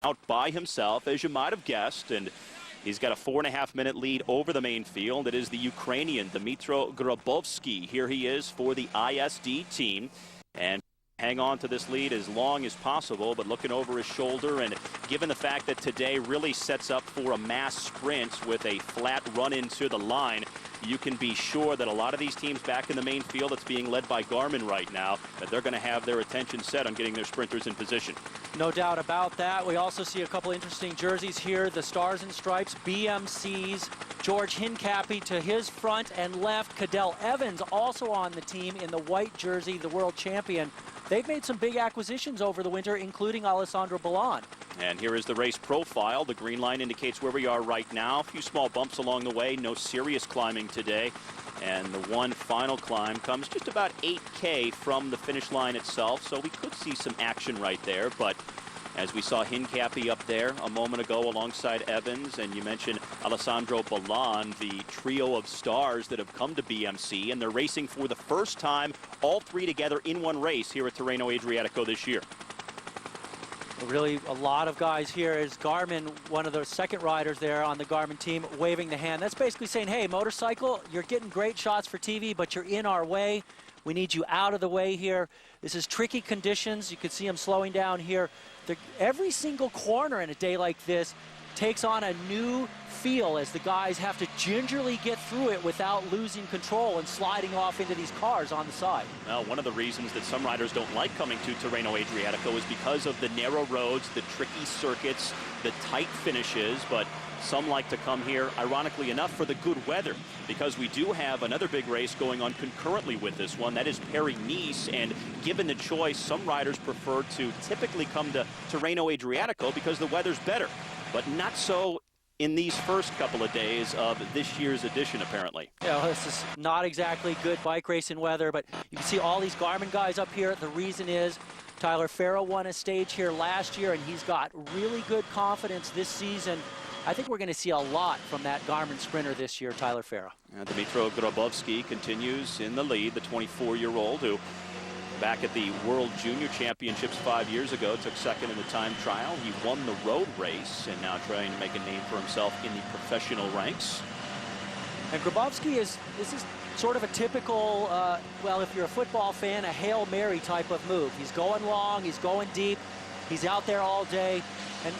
out by himself, as you might have guessed, and he's got a 4.5-minute lead over the main field. It is the Ukrainian Dmytro Grabovski. Here he is for the ISD team, and hang on to this lead as long as possible, but looking over his shoulder, and given the fact that today really sets up for a mass sprint with a flat run into the line, you can be sure that a lot of these teams back in the main field that's being led by Garmin right now, that they're going to have their attention set on getting their sprinters in position. No doubt about that. We also see a couple interesting jerseys here. The Stars and Stripes, BMC's George Hincapie to his front and left. Cadell Evans also on the team in the white jersey, the world champion. They've made some big acquisitions over the winter, including Alessandro Ballan. And here is the race profile. The green line indicates where we are right now. A few small bumps along the way, no serious climbing today. And the one final climb comes just about 8K from the finish line itself, so we could see some action right there. But as we saw Hincapie up there a moment ago alongside Evans, and you mentioned Alessandro Ballan, the trio of stars that have come to BMC, and they're racing for the first time, all three together in one race here at Tirreno Adriatico this year. Really a lot of guys here. Is Garmin, one of the second riders there on the Garmin team, waving the hand. That's basically saying, hey, motorcycle, you're getting great shots for TV, but you're in our way. We need you out of the way here. This is tricky conditions. You can see them slowing down here. Every single corner in a day like this takes on a new feel as the guys have to gingerly get through it without losing control and sliding off into these cars on the side. Well, one of the reasons that some riders don't like coming to Tirreno Adriatico is because of the narrow roads, the tricky circuits, the tight finishes, but some like to come here, ironically enough, for the good weather, because we do have another big race going on concurrently with this one. That is Paris-Nice, and given the choice, some riders prefer to typically come to Tirreno Adriatico because the weather's better, but not so in these first couple of days of this year's edition, apparently. Yeah, well, this is not exactly good bike racing weather, but you can see all these Garmin guys up here. The reason is Tyler Farrow won a stage here last year, and he's got really good confidence this season. I think we're going to see a lot from that Garmin sprinter this year, Tyler Farrow. Dmytro Grabovski continues in the lead, the 24-year-old who back at the World Junior Championships 5 years ago took second in the time trial. He won the road race and now trying to make a name for himself in the professional ranks. And Grabovski this is sort of a typical, well, if you're a football fan, a Hail Mary type of move. He's going long, he's going deep, he's out there all day, and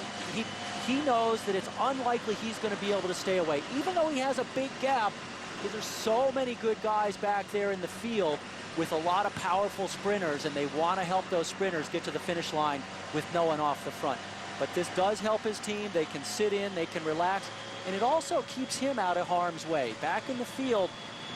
he knows that it's unlikely he's going to be able to stay away. Even though he has a big gap, because there's so many good guys back there in the field with a lot of powerful sprinters, and they want to help those sprinters get to the finish line with no one off the front. But this does help his team. They can sit in, they can relax, and it also keeps him out of harm's way. Back in the field,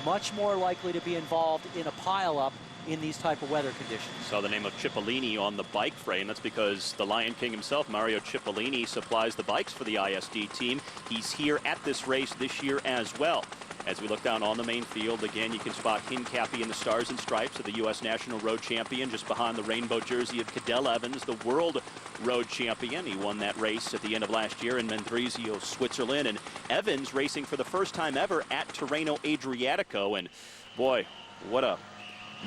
much more likely to be involved in a pileup in these type of weather conditions. Saw the name of Cipollini on the bike frame. That's because the Lion King himself, Mario Cipollini, supplies the bikes for the ISD team. He's here at this race this year as well. As we look down on the main field, again, you can spot Hincapie in the Stars and Stripes of the U.S. National Road Champion, just behind the rainbow jersey of Cadell Evans, the World Road Champion. He won that race at the end of last year in Mendrisio, Switzerland. And Evans racing for the first time ever at Tirreno Adriatico. And boy, what a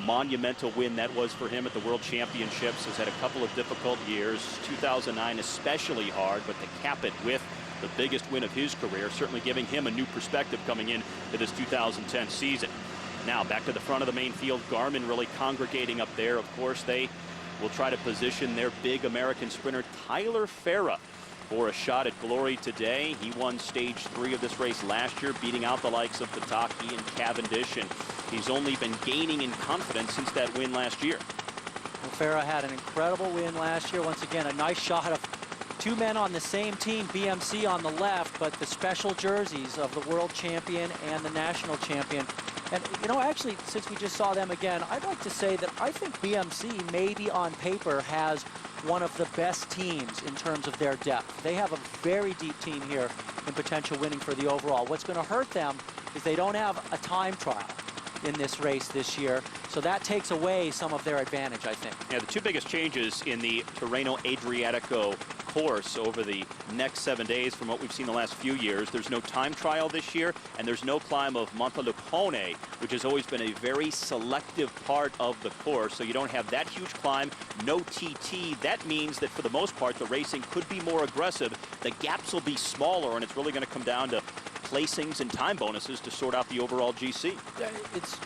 monumental win that was for him at the World Championships. Has had a couple of difficult years, 2009 especially hard, but to cap it with the biggest win of his career, certainly giving him a new perspective coming in to this 2010 season. Now back to the front of the main field, Garmin really congregating up there. Of course, they will try to position their big American sprinter Tyler Farrow for a shot at glory today. He won stage 3 of this race last year, beating out the likes of Pataki and Cavendish, and he's only been gaining in confidence since that win last year. Well, Farrow had an incredible win last year. Once again, a nice shot of two men on the same team, BMC on the left, but the special jerseys of the world champion and the national champion. And, you know, actually, since we just saw them again, I'd like to say that I think BMC maybe on paper has one of the best teams in terms of their depth. They have a very deep team here in potential winning for the overall. What's going to hurt them is they don't have a time trial in this race this year, so that takes away some of their advantage, I think. Yeah, the two biggest changes in the Tirreno Adriatico course over the next 7 days from what we've seen the last few years. There's no time trial this year, and there's no climb of Montelupone, which has always been a very selective part of the course. So you don't have that huge climb, no TT. That means that for the most part, the racing could be more aggressive. The gaps will be smaller, and it's really going to come down to placings and time bonuses to sort out the overall GC.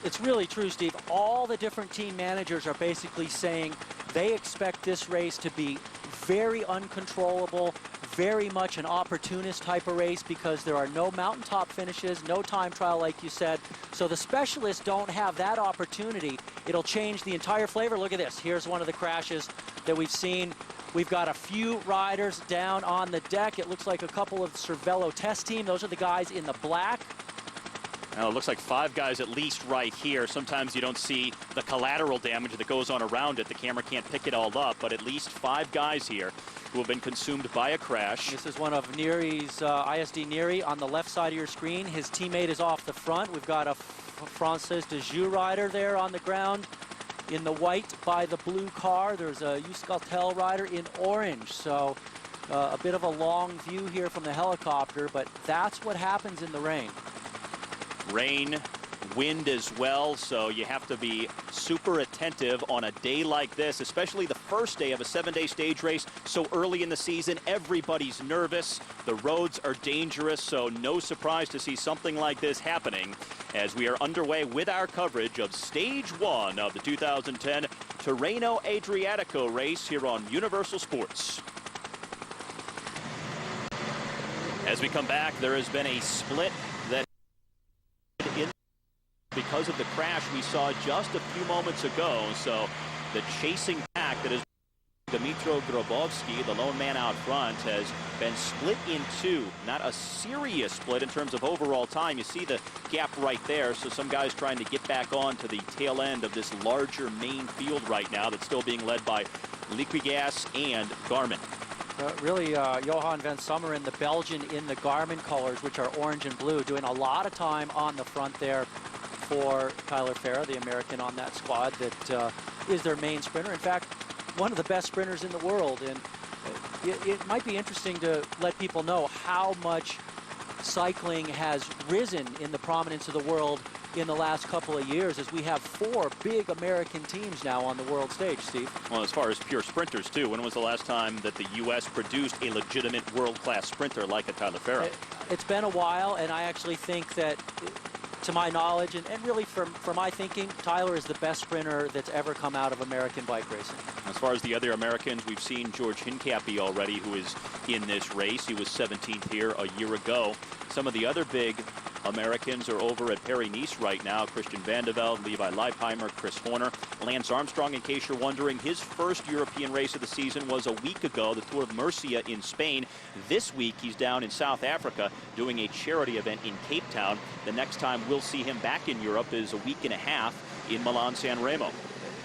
It's really true, Steve. All the different team managers are basically saying they expect this race to be very uncontrollable, very much an opportunist type of race, because there are no mountaintop finishes, no time trial like you said. So the specialists don't have that opportunity. It'll change the entire flavor. Look at this. Here's one of the crashes that we've seen. We've got a few riders down on the deck. It looks like a couple of Cervelo test team. Those are the guys in the black. Now, it looks like 5 guys at least right here. Sometimes you don't see the collateral damage that goes on around it. The camera can't pick it all up, but at least 5 guys here who have been consumed by a crash. This is one of Neri's, ISD Neri on the left side of your screen. His teammate is off the front. We've got a Francis de Joux rider there on the ground in the white by the blue car. There's a Euskaltel rider in orange. So a bit of a long view here from the helicopter, but that's what happens in the rain. Rain, wind as well, so you have to be super attentive on a day like this, especially the first day of a 7-day stage race so early in the season. Everybody's nervous. The roads are dangerous, so no surprise to see something like this happening as we are underway with our coverage of Stage 1 of the 2010 Tirreno Adriatico race here on Universal Sports. As we come back, there has been a split that because of the crash we saw just a few moments ago. So the chasing pack that is Dmitro Grabovski, the lone man out front, has been split in 2. Not a serious split in terms of overall time. You see the gap right there. So some guys trying to get back on to the tail end of this larger main field right now that's still being led by Liquigas and Garmin. Really, Johan van Summeren, the Belgian in the Garmin colors, which are orange and blue, doing a lot of time on the front there for Tyler Farah, the American on that squad that is their main sprinter. In fact, one of the best sprinters in the world. And it might be interesting to let people know how much cycling has risen in the prominence of the world in the last couple of years, as we have 4 big American teams now on the world stage, Steve. Well, as far as pure sprinters, too, when was the last time that the U.S. produced a legitimate world-class sprinter like a Tyler Farah? It's been a while, and I actually think that, to my knowledge, and really from my thinking, Tyler is the best sprinter that's ever come out of American bike racing. As far as the other Americans, we've seen George Hincapie already, who is in this race. He was 17th here a year ago. Some of the other big Americans are over at Paris-Nice right now. Christian Vandevelde, Levi Leipheimer, Chris Horner. Lance Armstrong, in case you're wondering, his first European race of the season was a week ago, the Tour of Murcia in Spain. This week, he's down in South Africa doing a charity event in Cape Town. The next time we'll see him back in Europe is a week and a half in Milan-San Remo.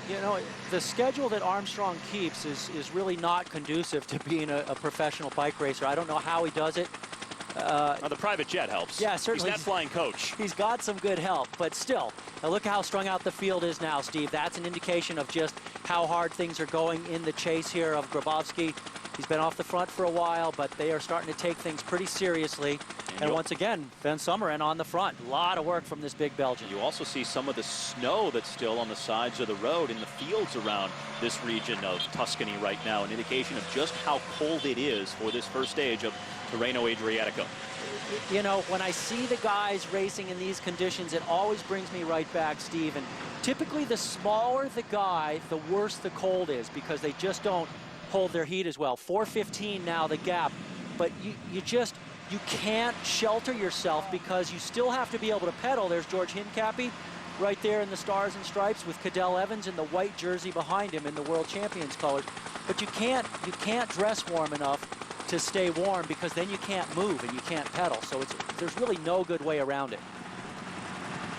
You know, the schedule that Armstrong keeps is really not conducive to being a professional bike racer. I don't know how he does it. The private jet helps. Yeah, certainly. He's that flying coach. He's got some good help, but still, now look how strung out the field is now, Steve. That's an indication of just how hard things are going in the chase here of Grabovski. He's been off the front for a while, but they are starting to take things pretty seriously. And once again, Van Summeren on the front. A lot of work from this big Belgian. You also see some of the snow that's still on the sides of the road in the fields around this region of Tuscany right now, an indication of just how cold it is for this first stage of Tirreno Adriatico. You know, when I see the guys racing in these conditions, it always brings me right back, Steve. And typically the smaller the guy, the worse the cold is, because they just don't hold their heat as well. 4:15 now, the gap. But you can't shelter yourself, because you still have to be able to pedal. There's George Hincapie right there in the Stars and Stripes with Cadel Evans in the white jersey behind him in the World Champions colors. But you can't dress warm enough to stay warm, because then you can't move and you can't pedal. So there's really no good way around it.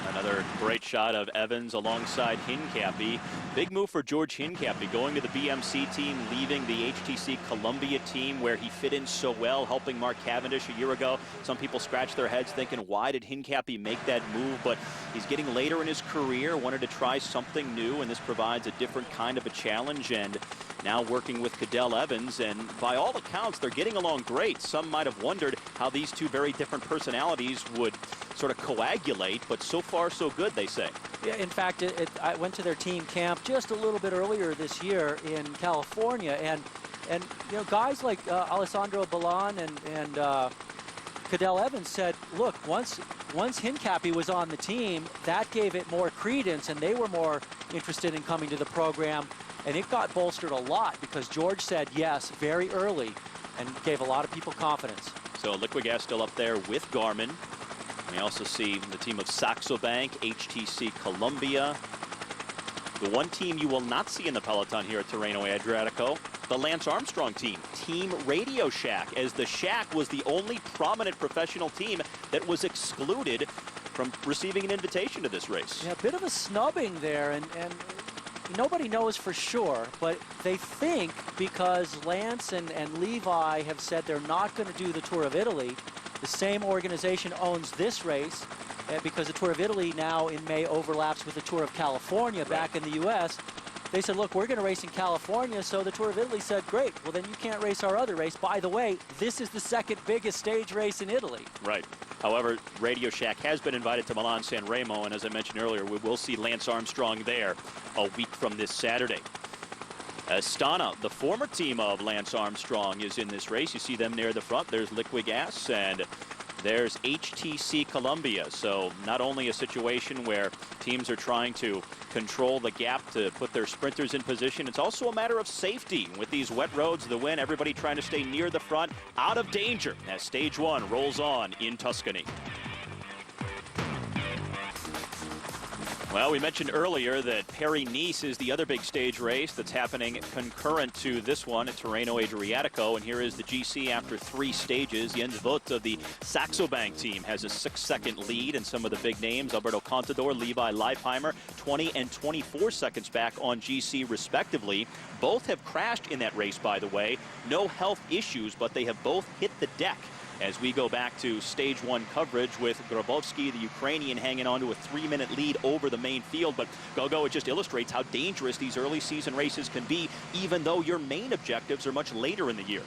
Another great shot of Evans alongside Hincapie. Big move for George Hincapie, going to the BMC team, leaving the HTC Columbia team where he fit in so well, helping Mark Cavendish a year ago. Some people scratch their heads thinking, why did Hincapie make that move? But he's getting later in his career, wanted to try something new, and this provides a different kind of a challenge. And now working with Cadel Evans, and by all accounts, they're getting along great. Some might have wondered how these two very different personalities would sort of coagulate, but so far so good, they say. Yeah, in fact, I went to their team camp just a little bit earlier this year in California, and you know, guys like Alessandro Balan and Cadel Evans said, look, once Hincapie was on the team, that gave it more credence, and they were more interested in coming to the program, and it got bolstered a lot because George said yes very early and gave a lot of people confidence. So Liquid Gas still up there with Garmin. We also see the team of Saxo Bank, HTC Columbia. The one team you will not see in the peloton here at Tirreno Adriatico, the Lance Armstrong team, Team Radio Shack, as the Shack was the only prominent professional team that was excluded from receiving an invitation to this race. Yeah, a bit of a snubbing there, and nobody knows for sure, but they think because Lance and Levi have said they're not going to do the Tour of Italy, the same organization owns this race, because the Tour of Italy now in May overlaps with the Tour of California back in the U.S. They said, look, we're going to race in California, so the Tour of Italy said, great, well then you can't race our other race. By the way, this is the second biggest stage race in Italy. Right. However, Radio Shack has been invited to Milan San Remo, and as I mentioned earlier, we will see Lance Armstrong there a week from this Saturday. Astana, the former team of Lance Armstrong, is in this race. You see them near the front. There's Liquid Gas, and there's HTC Columbia. So not only a situation where teams are trying to control the gap to put their sprinters in position, it's also a matter of safety. With these wet roads, the wind, everybody trying to stay near the front, out of danger as stage one rolls on in Tuscany. Well, we mentioned earlier that Paris-Nice is the other big stage race that's happening concurrent to this one at Tirreno Adriatico. And here is the GC after 3 stages. Jens Vogt of the Saxo Bank team has a 6-second lead, and some of the big names, Alberto Contador, Levi Leipheimer, 20 and 24 seconds back on GC respectively. Both have crashed in that race, by the way. No health issues, but they have both hit the deck. As we go back to stage 1 coverage with Grabowski, the Ukrainian, hanging on to a 3-minute lead over the main field. But Gogo, it just illustrates how dangerous these early season races can be, even though your main objectives are much later in the year.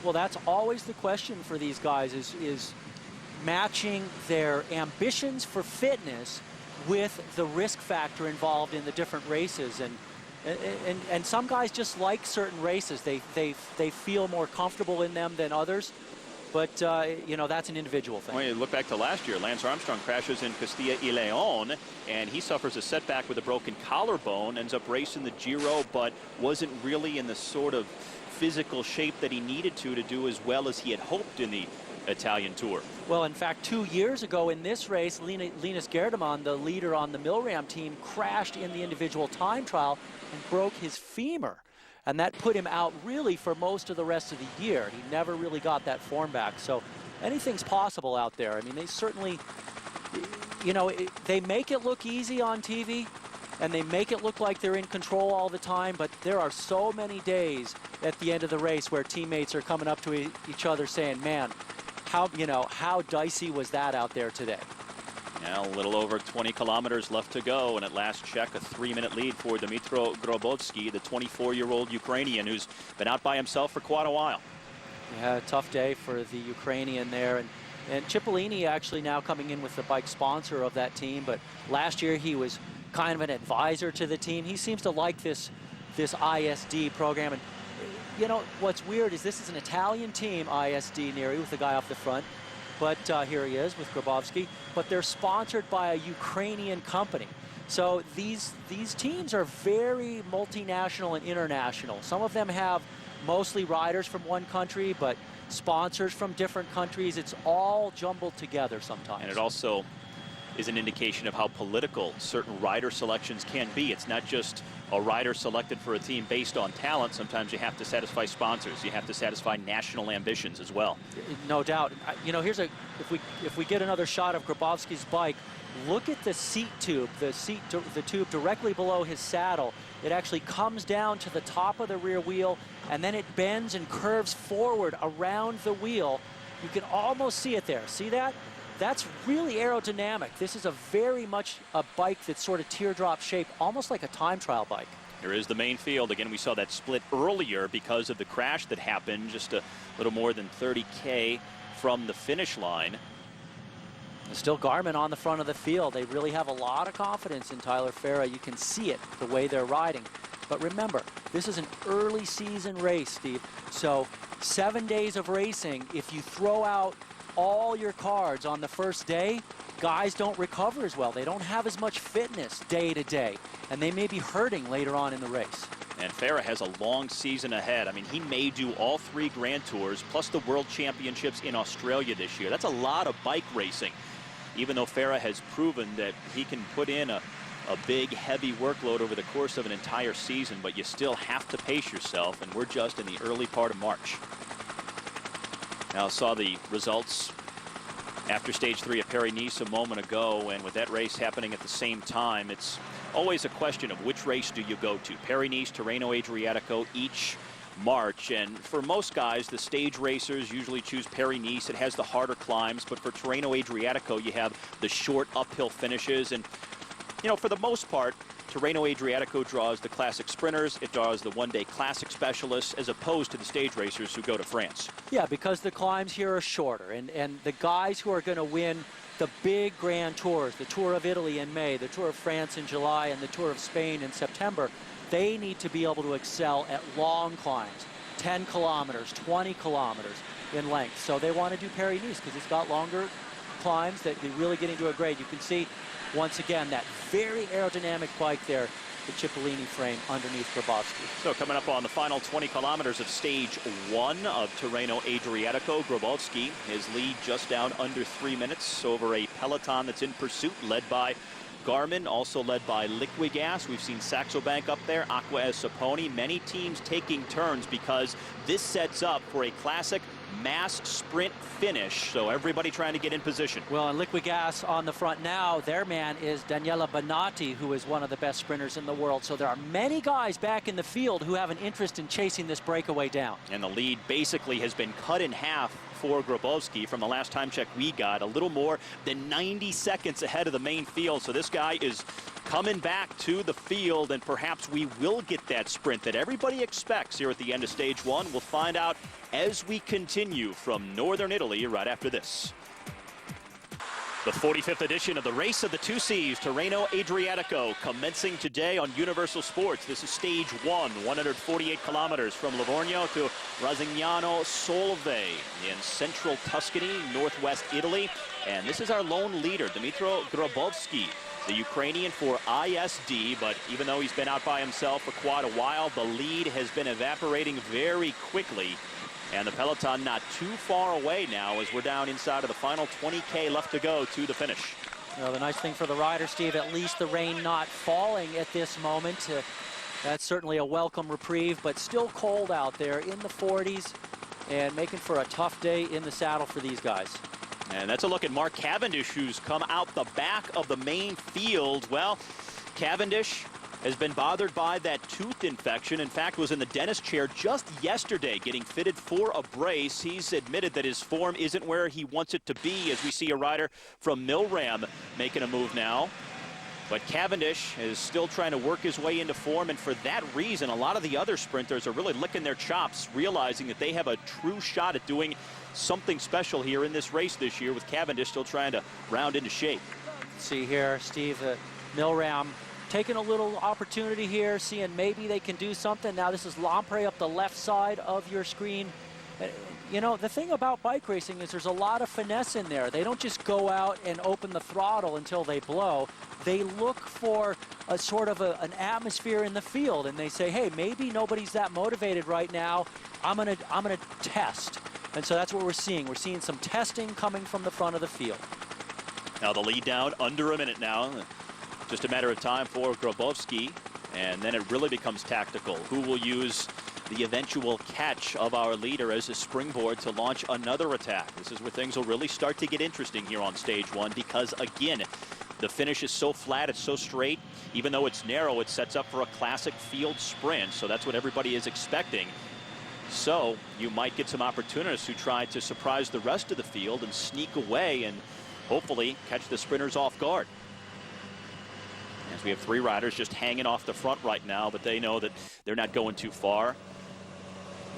Well, that's always the question for these guys, is matching their ambitions for fitness with the risk factor involved in the different races. And some guys just like certain races. They feel more comfortable in them than others. But, you know, that's an individual thing. Well, you look back to last year, Lance Armstrong crashes in Castilla y León, and he suffers a setback with a broken collarbone, ends up racing the Giro, but wasn't really in the sort of physical shape that he needed to do as well as he had hoped in the Italian Tour. Well, in fact, 2 years ago in this race, Linus Gerdeman, the leader on the Milram team, crashed in the individual time trial and broke his femur. And that put him out really for most of the rest of the year. He never really got that form back. So anything's possible out there. I mean, they certainly, you know, they make it look easy on TV, and they make it look like they're in control all the time, but there are so many days at the end of the race where teammates are coming up to each other saying, man, how dicey was that out there today? Now a little over 20 kilometers left to go, and at last check, a 3-minute lead for Dmytro Grabowski, the 24-year-old Ukrainian who's been out by himself for quite a while. Yeah, tough day for the Ukrainian there. And Cipollini actually now coming in with the bike sponsor of that team, but last year he was kind of an advisor to the team. He seems to like this ISD program. And you know, what's weird is this is an Italian team, ISD, Neri, with the guy off the front. But here he is with Grabowski. But they're sponsored by a Ukrainian company. So these teams are very multinational and international. Some of them have mostly riders from one country, but sponsors from different countries. It's all jumbled together sometimes. And it also is an indication of how political certain rider selections can be. It's not just a rider selected for a team based on talent. Sometimes you have to satisfy sponsors. You have to satisfy national ambitions as well. No doubt. You know, if we get another shot of Grabowski's bike, look at the seat tube, the tube directly below his saddle. It actually comes down to the top of the rear wheel, and then it bends and curves forward around the wheel. You can almost see it there. See that? That's really aerodynamic. This is a very much a bike that's sort of teardrop shape, almost like a time trial bike. Here is the main field. Again, we saw that split earlier because of the crash that happened just a little more than 30K from the finish line. And still Garmin on the front of the field. They really have a lot of confidence in Tyler Farah. You can see it the way they're riding. But remember, this is an early season race, Steve. So 7 days of racing, if you throw out all your cards on the first day, guys don't recover as well. They don't have as much fitness day to day, and they may be hurting later on in the race. And Farah has a long season ahead. I mean, he may do all 3 Grand Tours plus the World Championships in Australia this year. That's a lot of bike racing, even though Farah has proven that he can put in a big, heavy workload over the course of an entire season, but you still have to pace yourself, and we're just in the early part of March. Now, saw the results after stage 3 at Paris-Nice a moment ago, and with that race happening at the same time, it's always a question of which race do you go to. Paris-Nice, Tirreno, Adriatico, each March, and for most guys, the stage racers usually choose Paris-Nice. It has the harder climbs, but for Tirreno, Adriatico, you have the short uphill finishes, and you know, for the most part, Tirreno Adriatico draws the classic sprinters. It draws the one-day classic specialists, as opposed to the stage racers who go to France. Yeah, because the climbs here are shorter, and the guys who are going to win the big Grand Tours, the Tour of Italy in May, the Tour of France in July, and the Tour of Spain in September, they need to be able to excel at long climbs, 10 kilometers, 20 kilometers in length. So they want to do Paris-Nice because it's got longer climbs that they really get into a grade. You can see, once again, that very aerodynamic bike there, the Cipollini frame underneath Grabowski. So coming up on the final 20 kilometers of stage 1 of Tirreno Adriatico, Grabowski, his lead just down under 3 minutes over a peloton that's in pursuit, led by Garmin, also led by Liquigas. We've seen Saxo Bank up there, Aqua Saponi. Many teams taking turns because this sets up for a classic mass sprint finish, so everybody trying to get in position. Well, and Liquigas on the front now, their man is Daniele Bonatti, who is one of the best sprinters in the world. So there are many guys back in the field who have an interest in chasing this breakaway down. And the lead basically has been cut in half for Grabowski from the last time check we got, a little more than 90 seconds ahead of the main field. So this guy is coming back to the field, and perhaps we will get that sprint that everybody expects here at the end of stage 1. We'll find out as we continue from northern Italy right after this. The 45th edition of the Race of the Two Seas, Tirreno Adriatico, commencing today on Universal Sports. This is stage 1, 148 kilometers from Livorno to Rosignano Solve in central Tuscany, northwest Italy. And this is our lone leader, Dmytro Grabowski, the Ukrainian for ISD, but even though he's been out by himself for quite a while, the lead has been evaporating very quickly. And the peloton not too far away now as we're down inside of the final 20K left to go to the finish. Well, the nice thing for the rider, Steve, at least the rain not falling at this moment. That's certainly a welcome reprieve, but still cold out there in the 40s and making for a tough day in the saddle for these guys. And that's a look at Mark Cavendish, who's come out the back of the main field. Well, Cavendish has been bothered by that tooth infection. In fact, was in the dentist chair just yesterday getting fitted for a brace. He's admitted that his form isn't where he wants it to be, as we see a rider from Milram making a move now. But Cavendish is still trying to work his way into form, and for that reason, a lot of the other sprinters are really licking their chops, realizing that they have a true shot at doing something special here in this race this year, with Cavendish still trying to round into shape. See here, Steve, Milram taking a little opportunity here, seeing maybe they can do something. Now this is Lampre up the left side of your screen. You know, the thing about bike racing is there's a lot of finesse in there. They don't just go out and open the throttle until they blow. They look for a sort of an atmosphere in the field, and they say, hey, maybe nobody's that motivated right now. I'm gonna test. And so that's what we're seeing. We're seeing some testing coming from the front of the field. Now the lead down under a minute now. Just a matter of time for Grabowski, and then it really becomes tactical. Who will use the eventual catch of our leader as a springboard to launch another attack? This is where things will really start to get interesting here on stage one, because again, the finish is so flat, it's so straight. Even though it's narrow, it sets up for a classic field sprint, so that's what everybody is expecting. So you might get some opportunists who try to surprise the rest of the field and sneak away and hopefully catch the sprinters off guard. As we have three riders just hanging off the front right now, but they know that they're not going too far.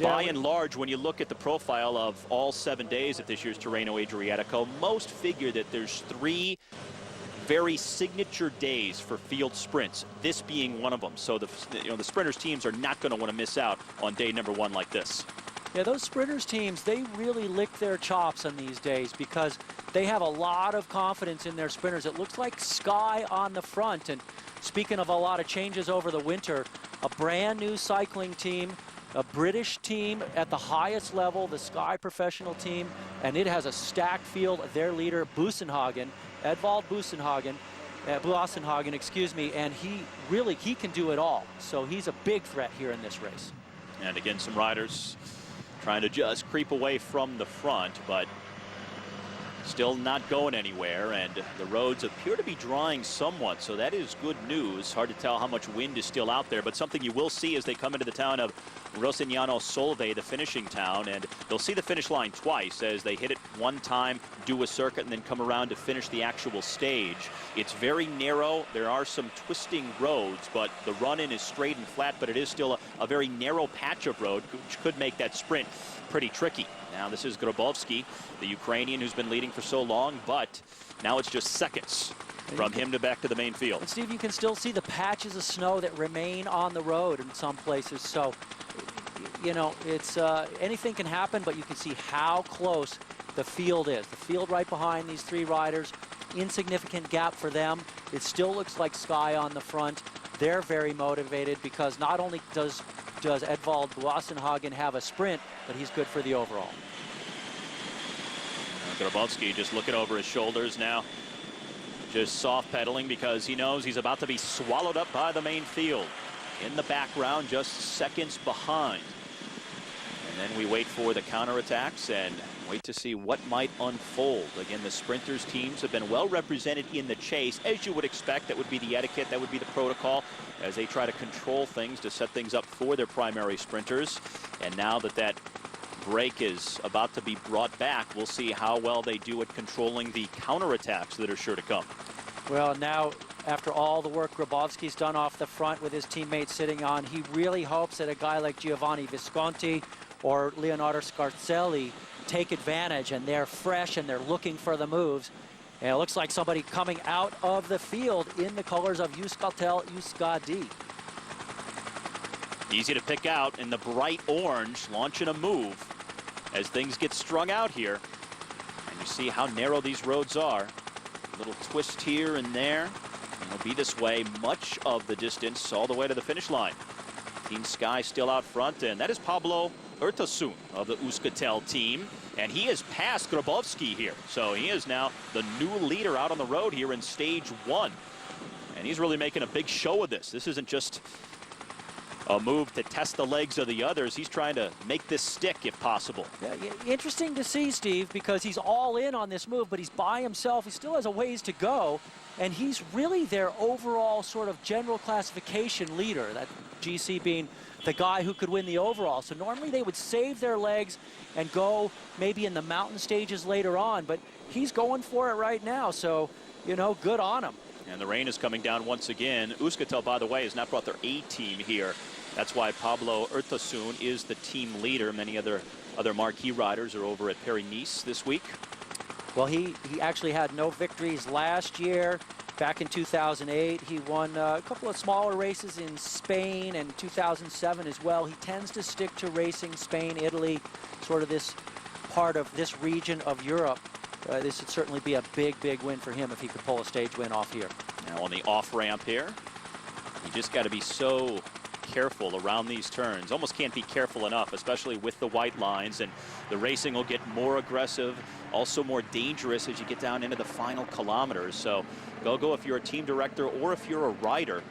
Yeah. By and large, when you look at the profile of all 7 days at this year's Tirreno Adriatico, most figure that there's 3 very signature days for field sprints, this being one of them. So the sprinters teams are not going to want to miss out on day number 1 like this. Yeah, those sprinters teams, they really lick their chops on these days because they have a lot of confidence in their sprinters. It looks like Sky on the front. And speaking of a lot of changes over the winter, a brand new cycling team, a British team at the highest level, the Sky professional team, and it has a stacked field. Their leader, Busenhagen, Edvald Busenhagen, excuse me, and he can do it all. So he's a big threat here in this race. And again, some riders trying to just creep away from the front, but still not going anywhere, and the roads appear to be drying somewhat, so that is good news. Hard to tell how much wind is still out there, but something you will see as they come into the town of Rosignano Solve, the finishing town, and they'll see the finish line twice as they hit it one time, do a circuit, and then come around to finish the actual stage. It's very narrow. There are some twisting roads, but the run-in is straight and flat, but it is still a very narrow patch of road, which could make that sprint pretty tricky. Now this is Grabowski, the Ukrainian who's been leading for so long, but now it's just seconds from him to back to the main field. And Steve, you can still see the patches of snow that remain on the road in some places. So, you know, it's anything can happen, but you can see how close the field is. The field right behind these 3 riders, insignificant gap for them. It still looks like Sky on the front. They're very motivated because not only does Edvald Busenhagen have a sprint, but he's good for the overall. Grabowski just looking over his shoulders now, just soft pedaling because he knows he's about to be swallowed up by the main field. In the background, just seconds behind. And then we wait for the counterattacks and wait to see what might unfold. Again, the sprinters teams have been well represented in the chase, as you would expect. That would be the etiquette, that would be the protocol, as they try to control things to set things up for their primary sprinters. And now that break is about to be brought back, we'll see how well they do at controlling the counterattacks that are sure to come. Well, now, after all the work Grabowski's done off the front with his teammates sitting on, he really hopes that a guy like Giovanni Visconti or Leonardo Scarzelli take advantage, and they're fresh and they're looking for the moves. And it looks like somebody coming out of the field in the colors of Euskaltel Euskadi. Easy to pick out in the bright orange, launching a move as things get strung out here. And you see how narrow these roads are. A little twist here and there. And it'll be this way much of the distance all the way to the finish line. Team Sky still out front, and that is Pablo Urtasun of the Euskaltel team. And he has passed Grabowski here. So he is now the new leader out on the road here in stage 1. And he's really making a big show of this. This isn't just a move to test the legs of the others. He's trying to make this stick if possible. Yeah, interesting to see, Steve, because he's all in on this move, but he's by himself. He still has a ways to go, and he's really their overall sort of general classification leader, that GC being the guy who could win the overall. So normally they would save their legs and go maybe in the mountain stages later on, but he's going for it right now, so, you know, good on him. And the rain is coming down once again. Euskaltel, by the way, has not brought their A-team here. That's why Pablo Urtasun is the team leader. Many other marquee riders are over at Paris-Nice this week. Well, he actually had no victories last year. Back in 2008, he won a couple of smaller races in Spain, and 2007 as well. He tends to stick to racing Spain, Italy, sort of this part of this region of Europe. This would certainly be a big, big win for him if he could pull a stage win off here. Now on the off ramp here, you just got to be so careful around these turns. Almost can't be careful enough, especially with the white lines, and the racing will get more aggressive, also more dangerous as you get down into the final kilometers. So go if you're a team director or if you're a rider,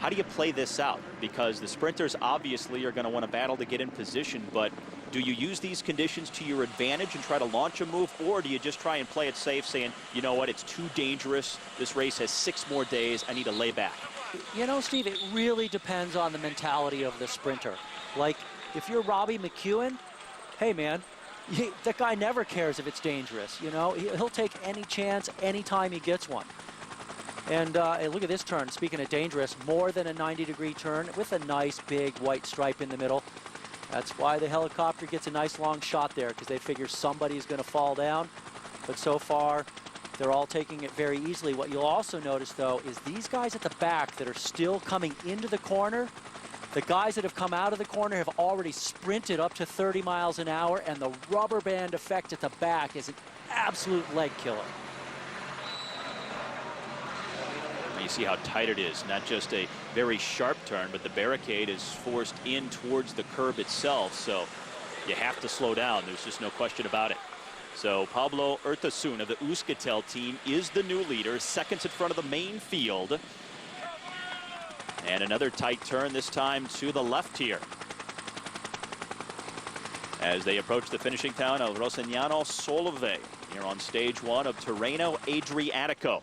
how do you play this out? Because the sprinters obviously are going to want to battle to get in position, but do you use these conditions to your advantage and try to launch a move, or do you just try and play it safe, saying, you know what, it's too dangerous, this race has 6 more days, I need to lay back? You know, Steve, it really depends on the mentality of the sprinter. Like, if you're Robbie McEwen, hey, man, that guy never cares if it's dangerous. You know, he'll take any chance anytime he gets one. And look at this turn. Speaking of dangerous, more than a 90-degree turn with a nice big white stripe in the middle. That's why the helicopter gets a nice long shot there, because they figure somebody's going to fall down. But so far, they're all taking it very easily. What you'll also notice, though, is these guys at the back that are still coming into the corner, the guys that have come out of the corner have already sprinted up to 30 miles an hour, and the rubber band effect at the back is an absolute leg killer. You see how tight it is, not just a very sharp turn, but the barricade is forced in towards the curb itself, so you have to slow down. There's just no question about it. So Pablo Urtasun of the Euskaltel team is the new leader, seconds in front of the main field. And another tight turn, this time to the left here, as they approach the finishing town of Rossignano Solove here on stage 1 of Tirreno Adriatico.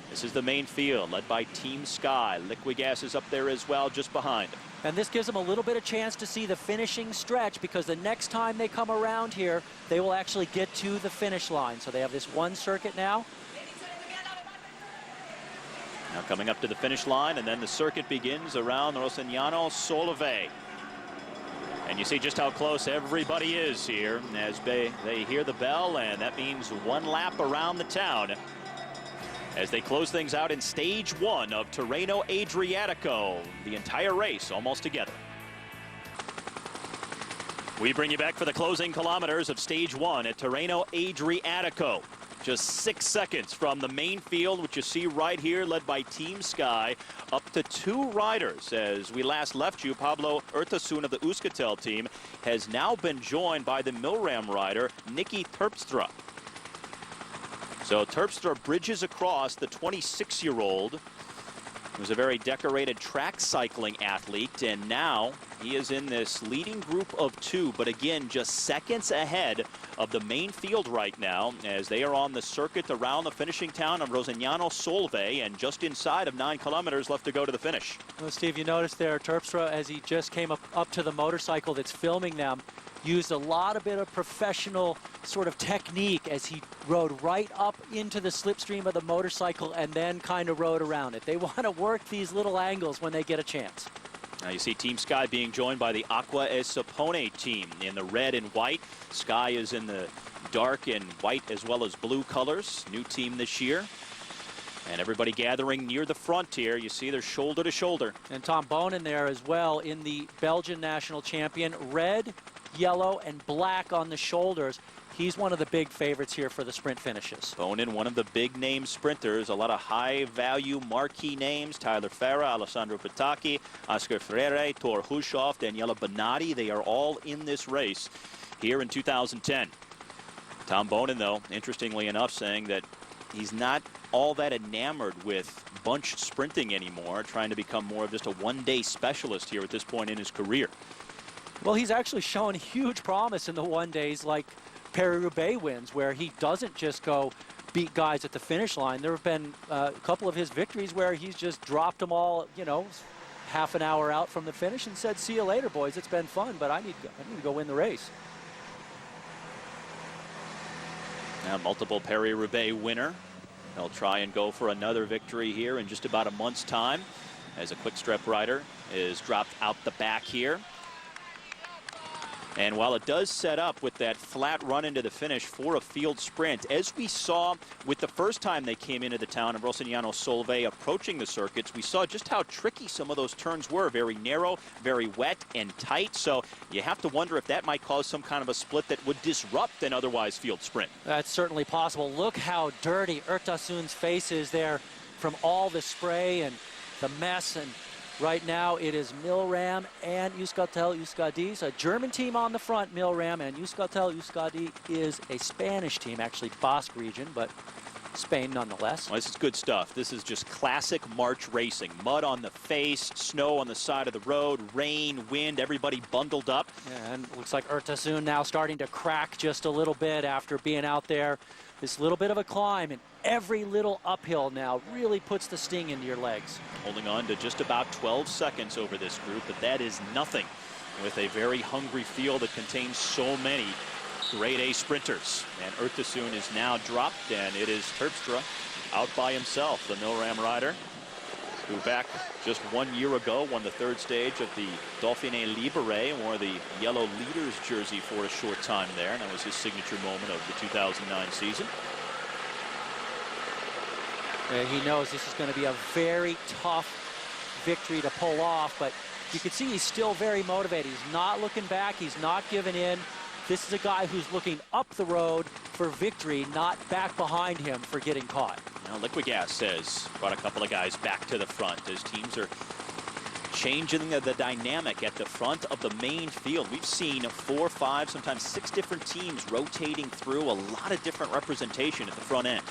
This is the main field, led by Team Sky. Liquigas is up there as well, just behind. And this gives them a little bit of chance to see the finishing stretch, because the next time they come around here, they will actually get to the finish line. So they have this one circuit now. Now coming up to the finish line, and then the circuit begins around Rossignano Solove. And you see just how close everybody is here as they hear the bell, and that means one lap around the town as they close things out in stage 1 of Tirreno Adriatico. The entire race almost together. We bring you back for the closing kilometers of stage 1 at Tirreno Adriatico. Just 6 seconds from the main field, which you see right here, led by Team Sky, up to 2 riders. As we last left you, Pablo Urtasun of the Euskaltel team has now been joined by the Milram rider, Nicky Terpstra. So Terpstra bridges across, the 26-year-old, who's a very decorated track cycling athlete, and now he is in this leading group of 2, but again, just seconds ahead of the main field right now, as they are on the circuit around the finishing town of Rossignano Solove, and just inside of 9 kilometers left to go to the finish. Well, Steve, you noticed there, Terpstra, as he just came up to the motorcycle that's filming them, used a lot of bit of professional sort of technique as he rode right up into the slipstream of the motorcycle and then kind of rode around it. They want to work these little angles when they get a chance. Now you see Team Sky being joined by the Acqua e Sapone team in the red and white. Sky is in the dark and white as well as blue colors. New team this year. And everybody gathering near the front here. You see they're shoulder to shoulder. And Tom Bonin there as well in the Belgian national champion. Red, yellow, and black on the shoulders. He's one of the big favorites here for the sprint finishes. Bonin, one of the big name sprinters, a lot of high value marquee names. Tyler Farah, Alessandro Pataki, Oscar Freire, Tor Hushoff, Daniela Bonatti. They are all in this race here in 2010. Tom Bonin, though, interestingly enough, saying that he's not all that enamored with bunch sprinting anymore, trying to become more of just a one-day specialist here at this point in his career. Well, he's actually shown huge promise in the one-days, like Paris-Roubaix wins, where he doesn't just go beat guys at the finish line. There have been a couple of his victories where he's just dropped them all, you know, half an hour out from the finish and said, see you later, boys. It's been fun, but I need to go win the race. Now, multiple Paris-Roubaix winner. They'll try and go for another victory here in just about a month's time, as a quick-step rider is dropped out the back here. And while it does set up with that flat run into the finish for a field sprint, as we saw with the first time they came into the town of Rossignano Solove approaching the circuits, we saw just how tricky some of those turns were. Very narrow, very wet and tight. So you have to wonder if that might cause some kind of a split that would disrupt an otherwise field sprint. That's certainly possible. Look how dirty Urtasun's face is there from all the spray and the mess. And Right now, it is Milram and Euskaltel Euskadi. A German team on the front, Milram, and Euskaltel Euskadi is a Spanish team, actually Basque region, but Spain nonetheless. Well, this is good stuff. This is just classic March racing. Mud on the face, snow on the side of the road, rain, wind, everybody bundled up. Yeah, and looks like Ertasun now starting to crack just a little bit after being out there. This little bit of a climb, and every little uphill now really puts the sting into your legs. Holding on to just about 12 seconds over this group, but that is nothing with a very hungry field that contains so many grade A sprinters. And Ertasun is now dropped, and it is Terpstra out by himself, the Milram rider, who back just 1 year ago won the third stage of the Dauphiné Libéré and wore the yellow leaders jersey for a short time there, and that was his signature moment of the 2009 season. He knows this is going to be a very tough victory to pull off, but you can see he's still very motivated. He's not looking back. He's not giving in. This is a guy who's looking up the road for victory, not back behind him for getting caught. Now, Liquigas has brought a couple of guys back to the front as teams are changing the dynamic at the front of the main field. We've seen 4, 5, sometimes 6 different teams rotating through, a lot of different representation at the front end.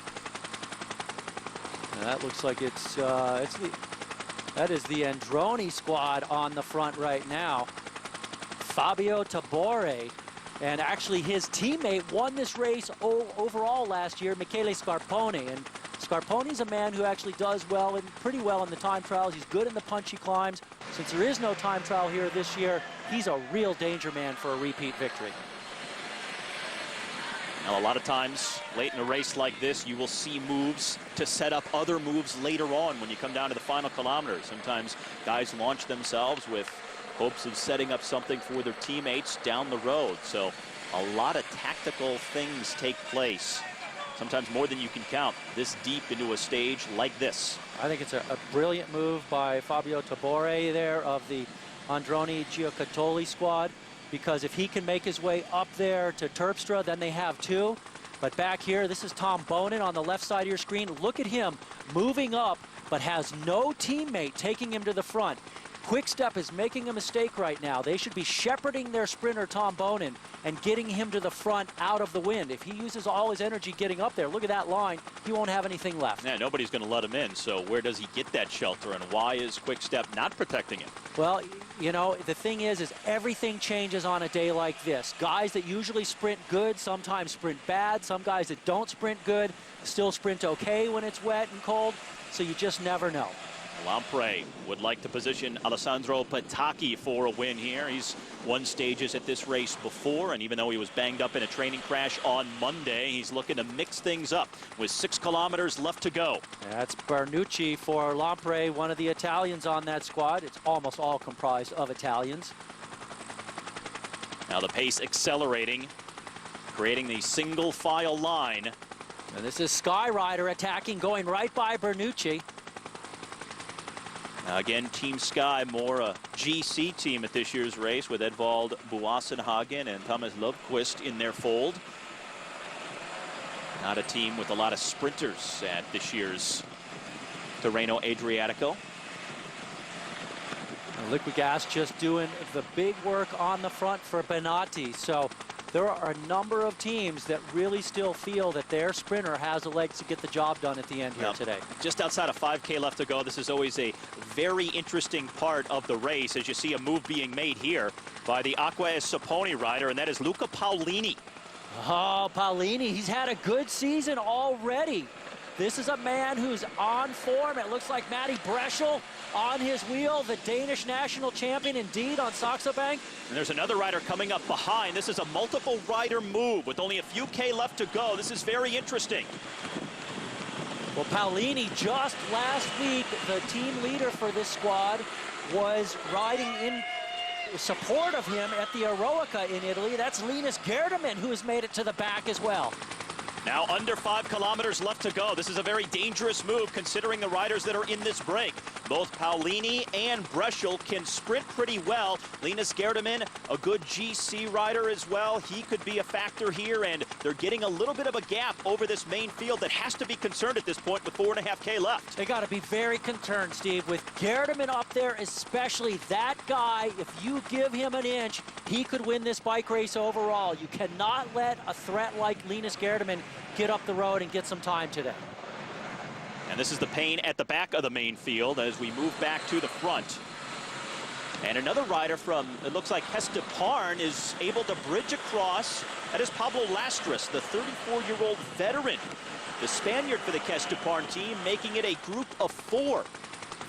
That looks like that is the Androni squad on the front right now. Fabio Tabore, and actually his teammate won this race overall last year, Michele Scarponi. And Scarponi's a man who actually does well and pretty well in the time trials. He's good in the punchy climbs. Since there is no time trial here this year, he's a real danger man for a repeat victory. Now, a lot of times late in a race like this, you will see moves to set up other moves later on when you come down to the final kilometers. Sometimes guys launch themselves with hopes of setting up something for their teammates down the road. So a lot of tactical things take place, sometimes more than you can count, this deep into a stage like this. I think it's a brilliant move by Fabio Tabore there of the Androni Giocattoli squad, because if he can make his way up there to Terpstra, then they have 2. But back here, this is Tom Bonin on the left side of your screen. Look at him moving up, but has no teammate taking him to the front. Quick Step is making a mistake right now. They should be shepherding their sprinter, Tom Bonin, and getting him to the front out of the wind. If he uses all his energy getting up there, look at that line, he won't have anything left. Yeah, nobody's going to let him in, so where does he get that shelter, and why is Quick Step not protecting him? Well, you know, the thing is everything changes on a day like this. Guys that usually sprint good sometimes sprint bad. Some guys that don't sprint good still sprint okay when it's wet and cold, so you just never know. Lampre would like to position Alessandro Patacchi for a win here. He's won stages at this race before, and even though he was banged up in a training crash on Monday, he's looking to mix things up with 6 kilometers left to go. That's Bernucci for Lampre, one of the Italians on that squad. It's almost all comprised of Italians. Now the pace accelerating, creating the single file line. And this is Skyrider attacking, going right by Bernucci. Again, Team Sky, more a GC team at this year's race with Edvald Boassenhagen and Thomas Lövqvist in their fold. Not a team with a lot of sprinters at this year's Tirreno Adriatico. Liquigas just doing the big work on the front for Benatti. So there are a number of teams that really still feel that their sprinter has the legs to get the job done at the end here today. Just outside of 5K left to go, this is always a very interesting part of the race as you see a move being made here by the Acqua e Saponi rider, and that is Luca Paolini. Oh, Paolini, he's had a good season already. This is a man who's on form. It looks like Matty Breschel on his wheel, the Danish national champion indeed on Saxo Bank. And there's another rider coming up behind. This is a multiple rider move with only a few K left to go. This is very interesting. Well, Paolini just last week, the team leader for this squad, was riding in support of him at the Eroica in Italy. That's Linus Gerdemann, who has made it to the back as well. Now under 5 kilometers left to go. This is a very dangerous move considering the riders that are in this break. Both Paolini and Breschel can sprint pretty well. Linus Gerdemann, a good GC rider as well. He could be a factor here, and they're getting a little bit of a gap over this main field that has to be concerned at this point with 4.5K left. They got to be very concerned, Steve, with Gerdemann up there, especially that guy. If you give him an inch, he could win this bike race overall. You cannot let a threat like Linus Gerdemann get up the road and get some time today. And this is the pain at the back of the main field as we move back to the front. And another rider from, it looks like Esteparn, is able to bridge across. That is Pablo Lastras, the 34-year-old veteran. The Spaniard for the Esteparn team, making it a group of 4.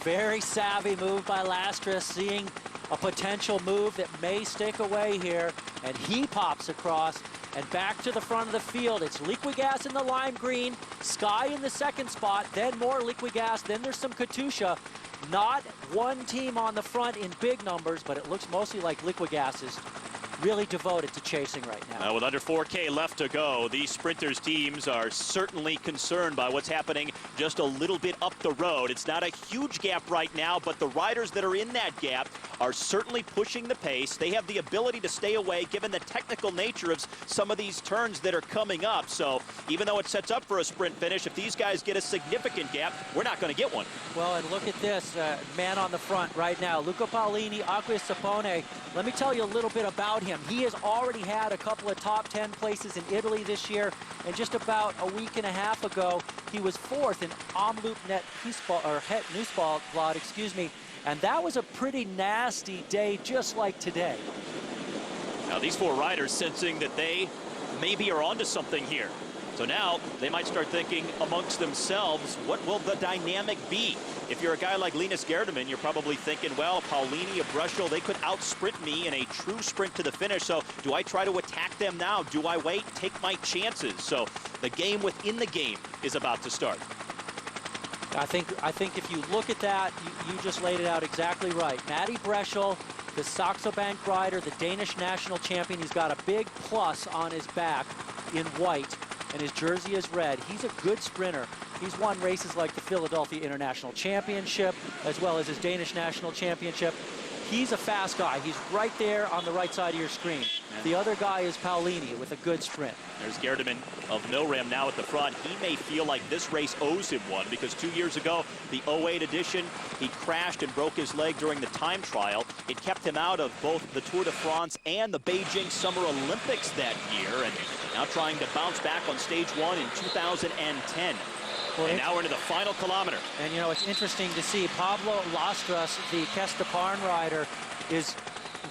Very savvy move by Lastras, seeing a potential move that may stick away here. And he pops across and back to the front of the field. It's Liquigas in the lime green, Sky in the second spot, then more Liquigas, then there's some Katusha. Not one team on the front in big numbers, but it looks mostly like Liquigas is really devoted to chasing right now. With under 4K left to go, these sprinters teams are certainly concerned by what's happening just a little bit up the road. It's not a huge gap right now, but the riders that are in that gap are certainly pushing the pace. They have the ability to stay away given the technical nature of some of these turns that are coming up. So even though it sets up for a sprint finish, if these guys get a significant gap, we're not going to get one. Well, and look at this man on the front right now, Luca Paolini, Acqua Sapone. Let me tell you a little bit about him. He has already had a couple of top 10 places in Italy this year, and just about a week and a half ago, he was 4th in Omloop Net Nussball, excuse me, and that was a pretty nasty day, just like today. Now these 4 riders sensing that they maybe are onto something here. So now they might start thinking amongst themselves, what will the dynamic be? If you're a guy like Linus Gerdemann, you're probably thinking, well, Paolini or Breschel, they could out-sprint me in a true sprint to the finish. So do I try to attack them now? Do I wait? Take my chances. So the game within the game is about to start. I think if you look at that, you just laid it out exactly right. Matty Breschel, the Saxo Bank rider, the Danish national champion, he's got a big plus on his back in white, and his jersey is red. He's a good sprinter. He's won races like the Philadelphia International Championship, as well as his Danish National Championship. He's a fast guy. He's right there on the right side of your screen. The other guy is Paolini with a good sprint. There's Gerdemann of Milram now at the front. He may feel like this race owes him one because 2 years ago, the 08 edition, he crashed and broke his leg during the time trial. It kept him out of both the Tour de France and the Beijing Summer Olympics that year, and now trying to bounce back on stage 1 in 2010. And now we're into the final kilometer. And, you know, it's interesting to see Pablo Lastras, the Esteparn rider, is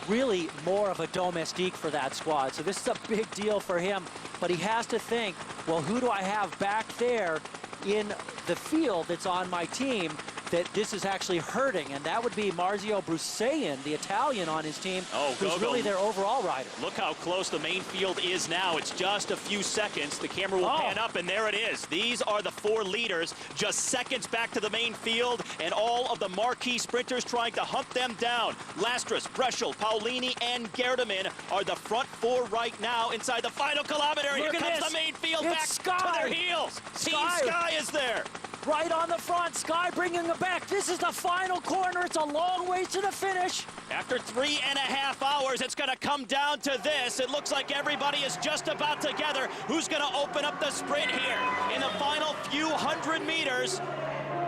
really more of a domestique for that squad. So this is a big deal for him. But he has to think, well, who do I have back there in the field that's on my team that this is actually hurting? And that would be Marzio Brussein, the Italian on his team, who's really their overall rider. Look how close the main field is now. It's just a few seconds. The camera will pan up, and there it is. These are the 4 leaders, just seconds back to the main field, and all of the marquee sprinters trying to hunt them down. Lastras, Breschel, Paolini, and Gerdemann are the front 4 right now inside the final kilometer. Here comes the main field back to their heels. Team Sky is there. Right on the front, Sky bringing it back. This is the final corner. It's a long way to the finish. After 3.5 hours, it's going to come down to this. It looks like everybody is just about together. Who's going to open up the sprint here in the final few hundred meters?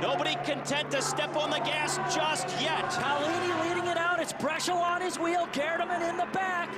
Nobody content to step on the gas just yet. Paolini leading it out. It's Breschel on his wheel. Gerdemann in the back.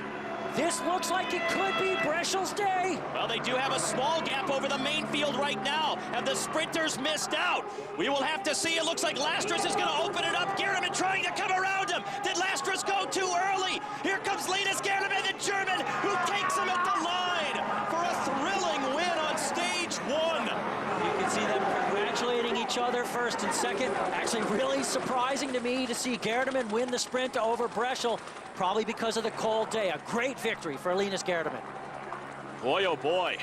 This looks like it could be Breschel's day. Well, they do have a small gap over the main field right now. Have the sprinters missed out? We will have to see. It looks like Lastras is going to open it up. Gerdemann trying to come around him. Did Lastras go too early? Here comes Linus Gerdemann, the German, who takes him at the line for a thrilling win on stage 1. You can see them congratulating each other first and second. Actually, really surprising to me to see Gerdemann win the sprint over Breschel, probably because of the cold day. A great victory for Linus Gerdemann. Boy, oh boy,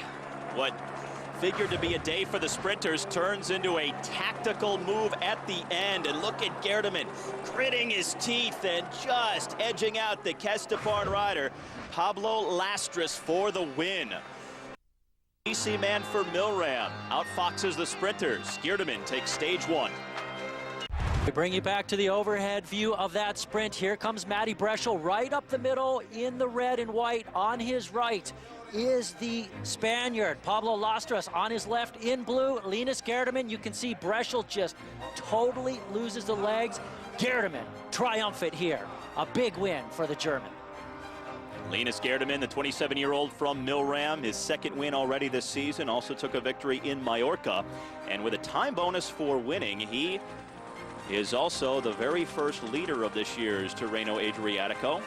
what figured to be a day for the sprinters turns into a tactical move at the end. And look at Gerdemann gritting his teeth and just edging out the Esteparn rider, Pablo Lastras, for the win. DC man for Milram outfoxes the sprinters. Geerdeman takes stage 1. We bring you back to the overhead view of that sprint. Here comes Matty Breschel right up the middle in the red and white. On his right is the Spaniard, Pablo Lastras. On his left in blue, Linus Geerdeman. You can see Breschel just totally loses the legs. Geerdeman triumphant here. A big win for the German. Linus Geerdeman, the 27-year-old from Milram, his second win already this season, also took a victory in Mallorca. And with a time bonus for winning, he is also the very first leader of this year's Tirreno Adriatico.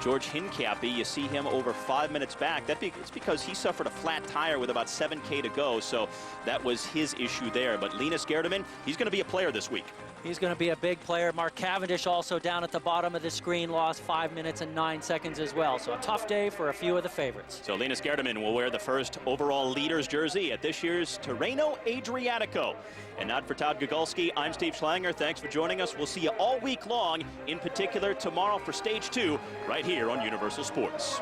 George Hincapie, you see him over 5 minutes back. It's because he suffered a flat tire with about 7K to go, so that was his issue there. But Linus Geerdeman, he's going to be a player this week. He's going to be a big player. Mark Cavendish also down at the bottom of the screen, lost 5 minutes and 9 seconds as well. So a tough day for a few of the favorites. So Linus Geerdeman will wear the first overall leader's jersey at this year's Tirreno Adriatico. And not for Todd Gogulski, I'm Steve Schlanger. Thanks for joining us. We'll see you all week long, in particular tomorrow for Stage 2, right here on Universal Sports.